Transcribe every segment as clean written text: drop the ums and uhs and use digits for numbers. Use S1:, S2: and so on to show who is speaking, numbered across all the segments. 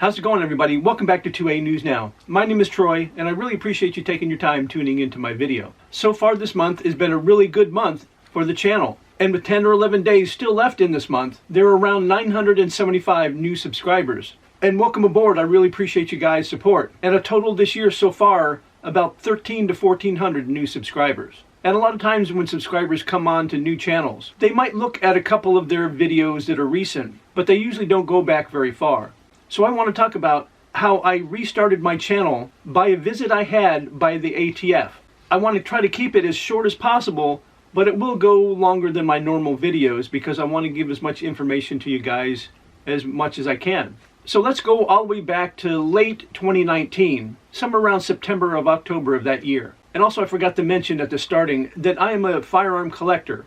S1: How's it going, everybody? Welcome back to 2A News Now. My name is Troy, and I really appreciate you taking your time tuning into my video. So far this month has been a really good month for the channel. And with 10 or 11 days still left in this month, there are around 975 new subscribers. And welcome aboard. I really appreciate you guys' support. And a total this year so far, about 1,300 to 1,400 new subscribers. And a lot of times when subscribers come on to new channels, they might look at a couple of their videos that are recent, but they usually don't go back very far. So I want to talk about how I restarted my channel by a visit I had by the ATF. I want to try to keep it as short as possible, but it will go longer than my normal videos because I want to give as much information to you guys as much as I can. So let's go all the way back to late 2019, somewhere around September or October of that year. And also I forgot to mention at the starting that I am a firearm collector.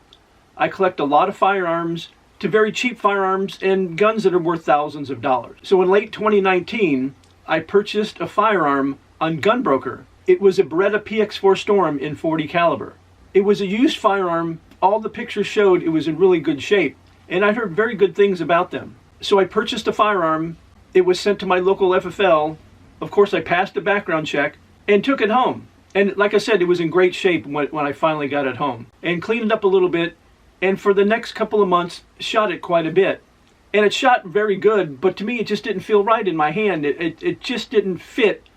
S1: I collect a lot of firearms, to very cheap firearms and guns that are worth thousands of dollars. So in late 2019, I purchased a firearm on Gunbroker. It was a Beretta PX4 Storm in .40 caliber. It was a used firearm. All the pictures showed it was in really good shape, and I heard very good things about them. So I purchased a firearm. It was sent to my local FFL. Of course, I passed the background check and took it home. And like I said, it was in great shape when I finally got it home. And cleaned it up a little bit. And for the next couple of months, shot it quite a bit. And it shot very good, but to me it just didn't feel right in my hand. It just didn't fit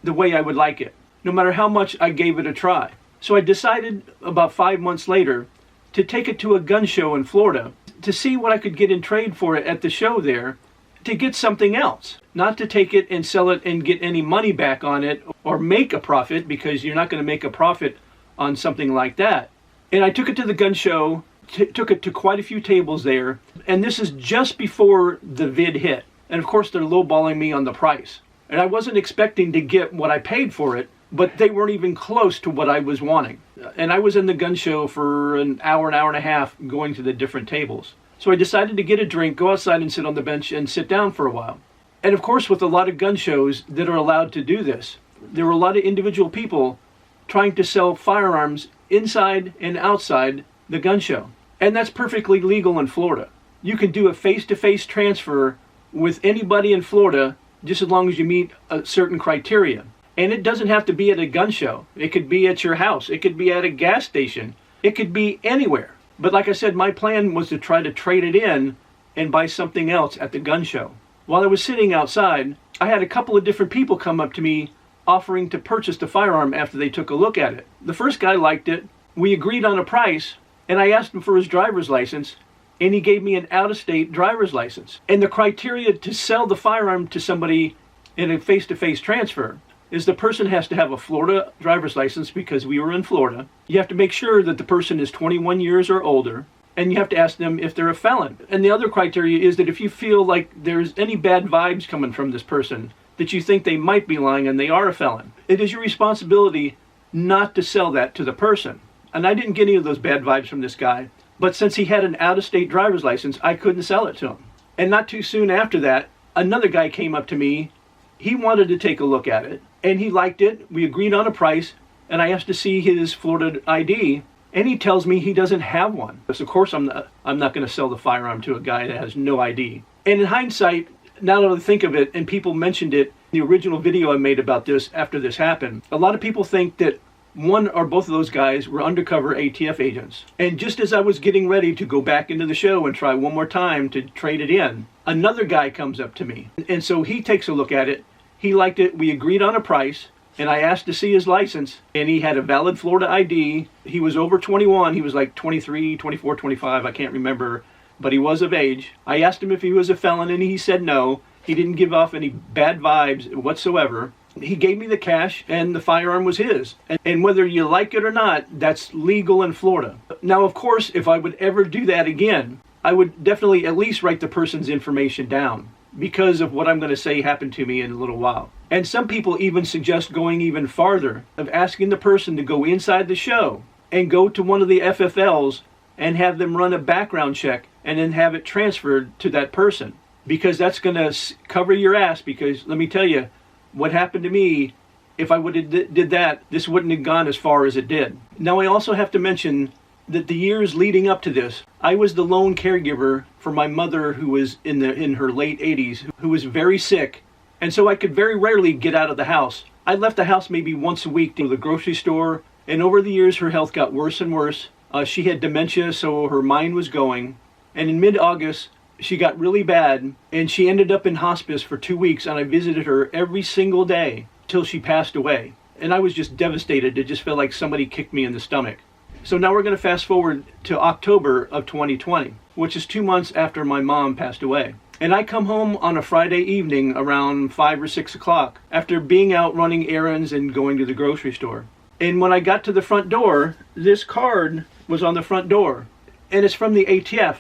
S1: the way I would like it, no matter how much I gave it a try. So I decided about 5 months later to take it to a gun show in Florida to see what I could get in trade for it at the show there, to get something else. Not to take it and sell it and get any money back on it or make a profit, because you're not going to make a profit on something like that. And I took it to the gun show. Took it to quite a few tables there, and this is just before the vid hit. And of course they're lowballing me on the price. And I wasn't expecting to get what I paid for it, but they weren't even close to what I was wanting. And I was in the gun show for an hour and a half going to the different tables. So I decided to get a drink, go outside and sit on the bench and sit down for a while. And of course with a lot of gun shows that are allowed to do this, there were a lot of individual people trying to sell firearms inside and outside the gun show. And that's perfectly legal in Florida. You can do a face-to-face transfer with anybody in Florida just as long as you meet a certain criteria. And it doesn't have to be at a gun show. It could be at your house. It could be at a gas station. It could be anywhere. But like I said, my plan was to try to trade it in and buy something else at the gun show. While I was sitting outside, I had a couple of different people come up to me offering to purchase the firearm after they took a look at it. The first guy liked it. We agreed on a price. And I asked him for his driver's license, and he gave me an out-of-state driver's license. And the criteria to sell the firearm to somebody in a face-to-face transfer is the person has to have a Florida driver's license, because we were in Florida. You have to make sure that the person is 21 years or older, and you have to ask them if they're a felon. And the other criteria is that if you feel like there's any bad vibes coming from this person, that you think they might be lying and they are a felon, it is your responsibility not to sell that to the person. And I didn't get any of those bad vibes from this guy. But since he had an out-of-state driver's license, I couldn't sell it to him. And not too soon after that, another guy came up to me. He wanted to take a look at it, and he liked it. We agreed on a price, and I asked to see his Florida ID, and he tells me he doesn't have one. So of course I'm not going to sell the firearm to a guy that has no ID. And in hindsight, now that I think of it, and people mentioned it in the original video I made about this after this happened, a lot of people think that one or both of those guys were undercover ATF agents. And just as I was getting ready to go back into the show and try one more time to trade it in, another guy comes up to me. And so he takes a look at it. He liked it. We agreed on a price. And I asked to see his license. And he had a valid Florida ID. He was over 21. He was like 23, 24, 25. I can't remember. But he was of age. I asked him if he was a felon, and he said no. He didn't give off any bad vibes whatsoever. He gave me the cash, and the firearm was his. And whether you like it or not, that's legal in Florida. Now, of course, if I would ever do that again, I would definitely at least write the person's information down, because of what I'm going to say happened to me in a little while. And some people even suggest going even farther, of asking the person to go inside the show and go to one of the FFLs and have them run a background check and then have it transferred to that person. Because that's going to cover your ass, because let me tell you, what happened to me, if I would have did that, this wouldn't have gone as far as it did. Now I also have to mention that the years leading up to this, I was the lone caregiver for my mother, who was in her late 80s, who was very sick And so I could very rarely get out of the house. I left the house maybe once a week to the grocery store, and over the years her health got worse and worse. She had dementia, so her mind was going. And in mid-August, she got really bad, and she ended up in hospice for 2 weeks, and I visited her every single day till she passed away. And I was just devastated. It just felt like somebody kicked me in the stomach. So now we're going to fast forward to October of 2020, which is 2 months after my mom passed away. And I come home on a Friday evening around 5 or 6 o'clock after being out running errands and going to the grocery store. And when I got to the front door, this card was on the front door. And it's from the ATF,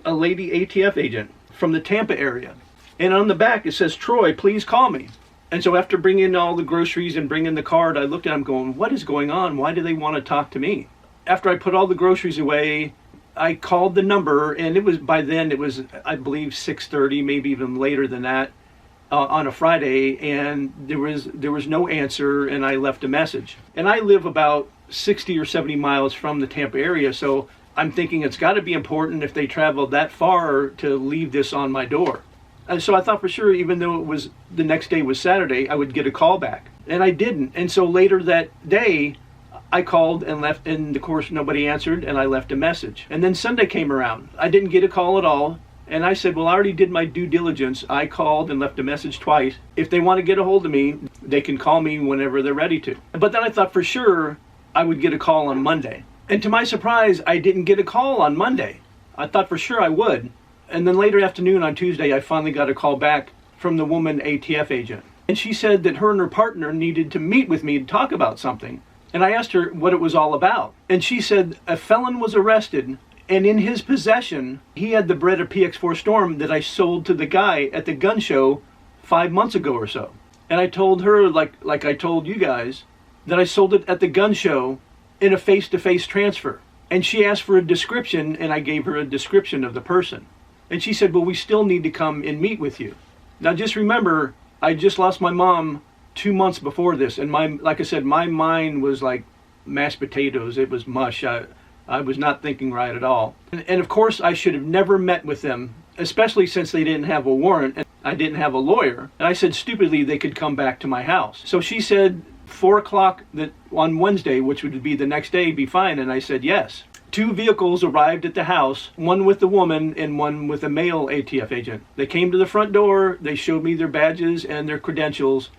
S1: a lady ATF agent from the Tampa area. And on the back it says, "Troy, please call me." And so after bringing in all the groceries and bringing the card, I looked at him going, what is going on? Why do they want to talk to me? After I put all the groceries away, I called the number, and by then it was, I believe, 6:30, maybe even later than that, on a Friday, and there was no answer, and I left a message. And I live about 60 or 70 miles from the Tampa area, so I'm thinking it's got to be important if they traveled that far to leave this on my door. And so I thought for sure, even though it was the next day was Saturday, I would get a call back. And I didn't. And so later that day, I called and left, and of course nobody answered, and I left a message. And then Sunday came around. I didn't get a call at all. And I said, well, I already did my due diligence. I called and left a message twice. If they want to get a hold of me, they can call me whenever they're ready to. But then I thought for sure I would get a call on Monday. And to my surprise, I didn't get a call on Monday. I thought for sure I would. And then later afternoon on Tuesday, I finally got a call back from the woman ATF agent. And she said that her and her partner needed to meet with me to talk about something. And I asked her what it was all about. And she said a felon was arrested, and in his possession, he had the Beretta PX4 Storm that I sold to the guy at the gun show 5 months ago or so. And I told her, like I told you guys, that I sold it at the gun show in a face-to-face transfer. And she asked for a description, and I gave her a description of the person. And she said, well, we still need to come and meet with you. Now just remember, I just lost my mom 2 months before this, and like I said, my mind was like mashed potatoes. It was mush. I was not thinking right at all. And of course, I should have never met with them, especially since they didn't have a warrant and I didn't have a lawyer. And I said stupidly they could come back to my house. So she said 4 o'clock on Wednesday, which would be the next day, be fine. And I said yes. 2 vehicles arrived at the house, one with the woman and one with a male ATF agent. They came to the front door, they showed me their badges and their credentials.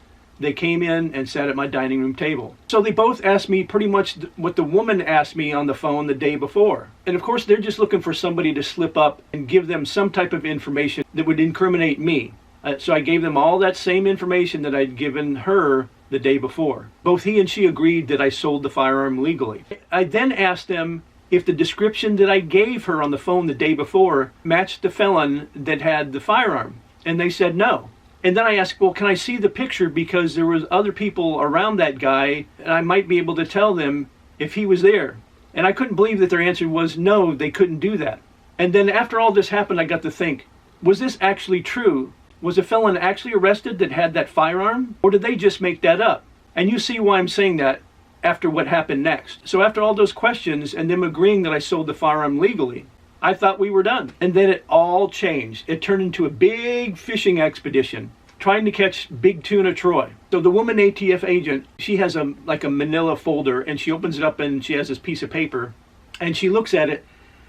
S1: They came in and sat at my dining room table. So they both asked me pretty much what the woman asked me on the phone the day before. And of course, they're just looking for somebody to slip up and give them some type of information that would incriminate me. So I gave them all that same information that I'd given her the day before. Both he and she agreed that I sold the firearm legally. I then asked them if the description that I gave her on the phone the day before matched the felon that had the firearm. And they said no. And then I asked, well, can I see the picture, because there was other people around that guy and I might be able to tell them if he was there. And I couldn't believe that their answer was no, they couldn't do that. And then after all this happened, I got to think, was this actually true? Was a felon actually arrested that had that firearm? Or did they just make that up? And you see why I'm saying that after what happened next. So after all those questions and them agreeing that I sold the firearm legally, I thought we were done. And then it all changed. It turned into a big fishing expedition trying to catch big tuna Troy. So the woman ATF agent, she has a manila folder, and she opens it up and she has this piece of paper and she looks at it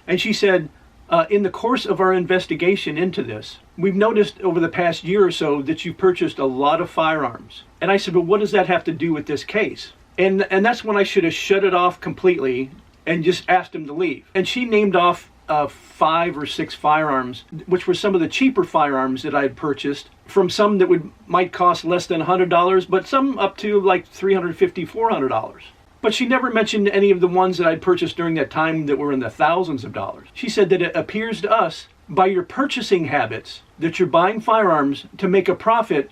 S1: and she said, in the course of our investigation into this, we've noticed over the past year or so that you purchased a lot of firearms. And I said, well, what does that have to do with this case? And that's when I should have shut it off completely and just asked him to leave. And she named off 5 or 6 firearms, which were some of the cheaper firearms that I had purchased, from some that might cost less than $100, but some up to like $350, $400. But she never mentioned any of the ones that I'd purchased during that time that were in the thousands of dollars. She said that it appears to us, by your purchasing habits, that you're buying firearms to make a profit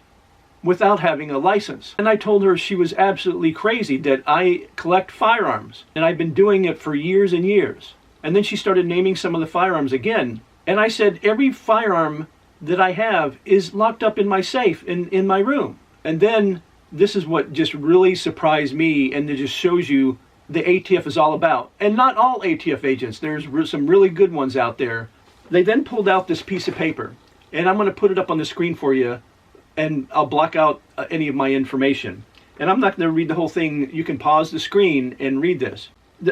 S1: without having a license. And I told her she was absolutely crazy, that I collect firearms, and I've been doing it for years and years. And then she started naming some of the firearms again. And I said, every firearm that I have is locked up in my safe in my room. And then this is what just really surprised me, and it just shows you the ATF is all about. And not all ATF agents. There's some really good ones out there. They then pulled out this piece of paper, and I'm going to put it up on the screen for you. and I'll block out any of my information. And I'm not going to read the whole thing. You can pause the screen and read this.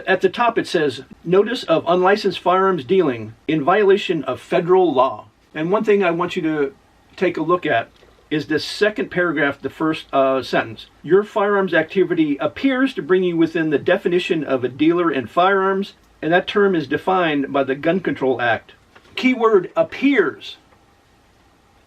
S1: At the top it says, notice of unlicensed firearms dealing in violation of federal law. And one thing I want you to take a look at is this second paragraph, the first sentence. Your firearms activity appears to bring you within the definition of a dealer in firearms, and that term is defined by the Gun Control Act. Keyword appears.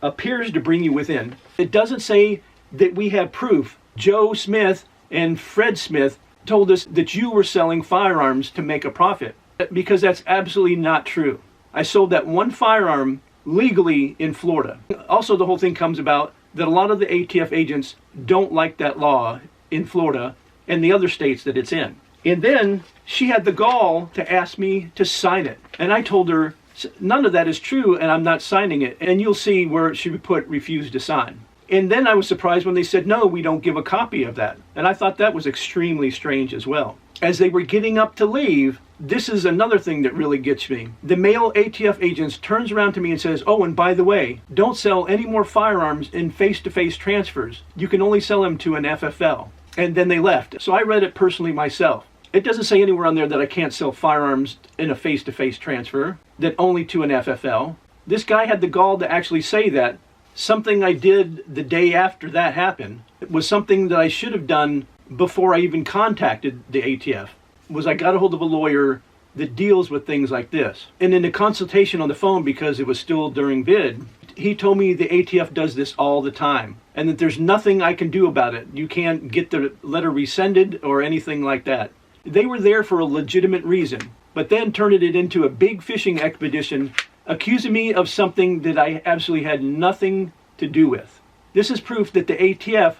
S1: Appears to bring you within. It doesn't say that we have proof. Joe Smith and Fred Smith told us that you were selling firearms to make a profit, because that's absolutely not true. I sold that one firearm legally in Florida. Also, the whole thing comes about that a lot of the ATF agents don't like that law in Florida and the other states that it's in. And then she had the gall to ask me to sign it. And I told her, none of that is true and I'm not signing it. And you'll see where she would put refused to sign. And then I was surprised when they said, no, we don't give a copy of that. And I thought that was extremely strange as well. As they were getting up to leave, this is another thing that really gets me. The male ATF agents turns around to me and says, oh, and by the way, don't sell any more firearms in face-to-face transfers. You can only sell them to an FFL. And then they left. So I read it personally myself. It doesn't say anywhere on there that I can't sell firearms in a face-to-face transfer, that only to an FFL. This guy had the gall to actually say that. Something I did the day after that happened. It was something that I should have done before I even contacted the ATF. Was I got a hold of a lawyer that deals with things like this. And in the consultation on the phone, because it was still during bid, he told me the ATF does this all the time and that there's nothing I can do about it. You can't get the letter rescinded or anything like that. They were there for a legitimate reason, but then turned it into a big fishing expedition, accusing me of something that I absolutely had nothing to do with. This is proof that the ATF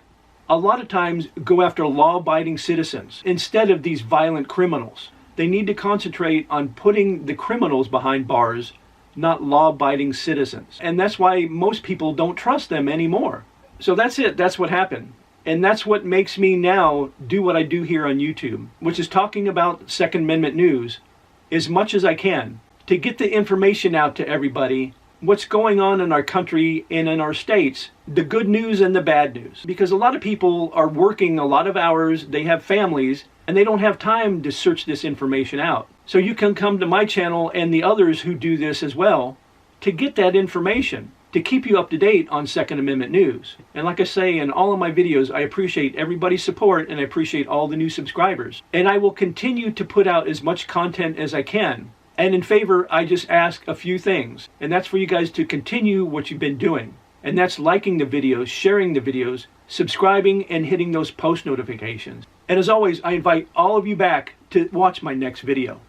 S1: a lot of times go after law-abiding citizens instead of these violent criminals. They need to concentrate on putting the criminals behind bars, not law-abiding citizens. And that's why most people don't trust them anymore. So that's it. That's what happened. And that's what makes me now do what I do here on YouTube, which is talking about Second Amendment news as much as I can to get the information out to everybody, what's going on in our country and in our states, the good news and the bad news. Because a lot of people are working a lot of hours, they have families, and they don't have time to search this information out. So you can come to my channel and the others who do this as well to get that information, to keep you up to date on Second Amendment news. And like I say in all of my videos, I appreciate everybody's support and I appreciate all the new subscribers. And I will continue to put out as much content as I can. And in favor, I just ask a few things. And that's for you guys to continue what you've been doing. And that's liking the videos, sharing the videos, subscribing, and hitting those post notifications. And as always, I invite all of you back to watch my next video.